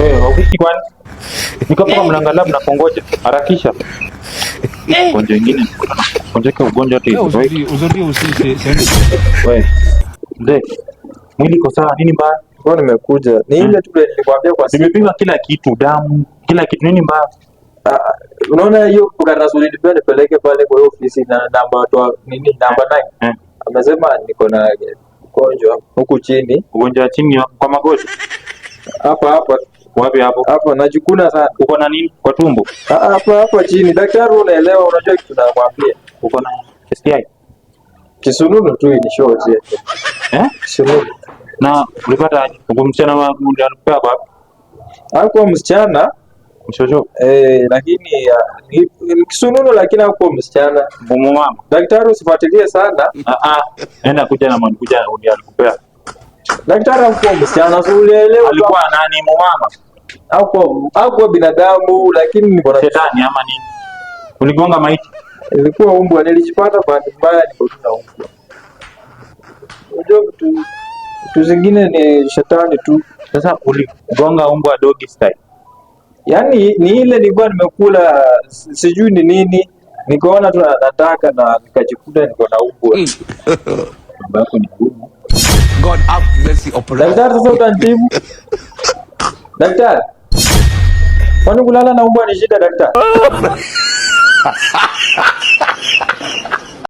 Wewe ofisi kwani? Niko hapa mnaangalia mnapongoja. Harakisha. Ugonjwa mwingine. Ugonjwa yote hizo. Uzuri usisi. Wewe. Mzee. Mwili iko sawa, nini mbaya? Kwa nimekuja. Ni ile tu nilikwambia kwa simu. Nimepima kila kitu, damu, kila kitu, nini mbaya? Unaona hiyo kuna rasuli ndio nipeleke pale kwa ofisi na namba watu nini namba 9. Amesema niko na ugonjwa huku chini. Ugonjwa chini kwa magoti. Hapa. Wapi hapo? Hapa najikuna sana. Uko na nini? Kwa tumbo? Hapa chini. Daktari unaelewa, unajua kitu nakwambia. Uko na STI? Kisununu tu ni short yetu. Kisununu. Na ulipata uko msichana wa mwanamke hapa? Hakuwa msichana. Mshojo? Lakini ni kisununu lakini hakuwa msichana. Mama. Daktari usifuatilie sana. Enda kuja na mwanikuja alikupea. Daktari hakuwa msichana, so ulielewa. Alikuwa nani mama? Hakuwa binadamu lakini niko na shetani ama nini? Uligonga maiti? Ilikuwa umbwa, nilijipata bahati mbaya niko na umbwa. Unajua vitu zingine ni shetani tu. Sasa uligonga umbwa doggy style. Yaani ni ile nilikuwa nimekula sijui ni nini. Nikaona tu nataka na nikajikuta niko na umbwa. Babako ni ngumu. God have mercy upon us. Daktari sasa utanitibu. Daktari. Kwani kulala na umbwa ni shida daktari?